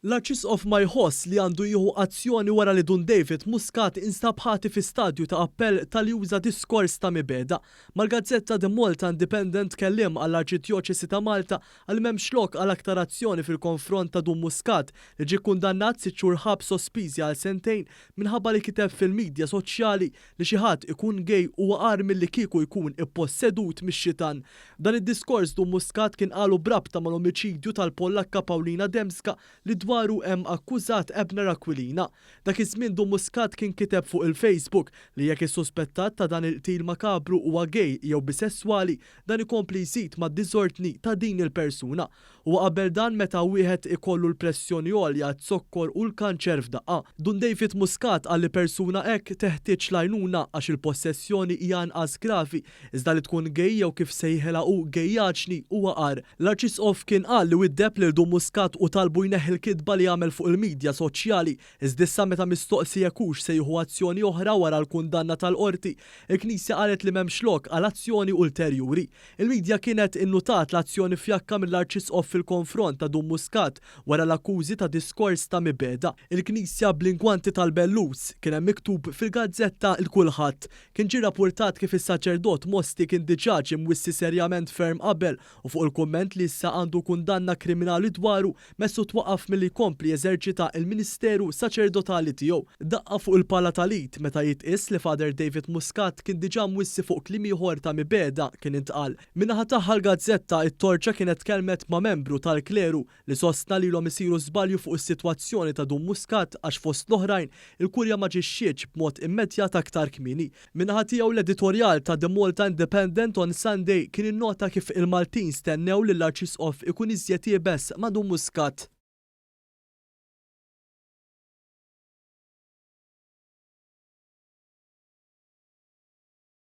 L-Arċisqof ma jħoss li għandu jieħu azzjoni wara li Dun David Muscat instab ħati fi stadju ta' appell tal-juża diskors ta' mibeda. Mal-Gazzetta The Malta Independent kellim għall-Arċidjoċesi ta' Malta għal m'hemmx lok għal aktar azzjoni fil-konfront ta' Dun Muscat li ġie kundannat 6 xhur ħabs sospiżi għal sentejn minħabba li kiteb fil-midja soċjali li xi ħadd ikun gej huwa qar milli kieku jkun ippossedut mix-xitan. Dan id-diskors Dun Muscat kien qalu brabta mal-omiċidju tal-Pollakka Paulina Dębska li dwaru hemm akkużat Ebner Aquilina. Dak iż-żmien Dun Muscat kien kiteb fuq il-Facebook li jekk issuspettat ta' dan il-qtil makabru huwa gej jew bisesswali dan ikompli jżid mad-diżordni ta' din il-persuna. U qabel dan meta wieħed ikollu l-pressjoni għolja t-sokkor u l-kanċer f'daqqa. Dun David Muscat għal li persuna hekk teħtieġ l-għajnuna għax il-possessjoni hija anqas gravi iżda li tkun gej jew kif sejħela hu gejjaġni huwa qar. L-Arċisqof kien qal li widdeb lil Dun Muscat u talbu jneħħi l-kidba li jagħmel fuq il-midja soċjali iżdissa meta mistoqsi jekux se jieħu azzjoni oħra wara l-kundanna tal-qorti, il-Knisja qalet li m'hemmx lok għal azzjoni ulterjuri. Il-midja kienet innutat l-azzjoni fjakka mill-Arċisqof fil-konfront ta' Dun Muscat wara l-akkużi ta' diskors ta' mibeda. Il-Knisja bl-inkwanti tal-Bellus kien hemm miktub fil-gazzetta l-kulħadd. Kien ġie rappurtat kif is-saċerdot Mosti kien diġà ġie mwissi serjament ferm qabel u fuq il-kumment li issa għandu kundanna kriminali dwaru messu twaqqaf milli jkompli jeżerċita il-Ministeru saċerdotali tiegħu. Daqqa fuq il-pala tal-id meta jitqies li Father David Muscat kien diġà mwissi fuq kliem ieħor ta' mibeda kien intqal. Min-naħa tagħha l-gazzetta it-Torċa kienet kelmet ma' membru tal-kleru li sostna lilhom isiru żbalju fuq is-sitwazzjoni ta' Dun Muscat għax fost l-oħrajn il-kurja ma ġixxietx b'mod immedjat aktar kmieni. Min-naħa tiegħu l-editorjal ta' The Malta Independent on Sunday kien innota kif il-Maltin stennew li l-Arċisqof ikun iżjed jiebes ma' Dun Muscat.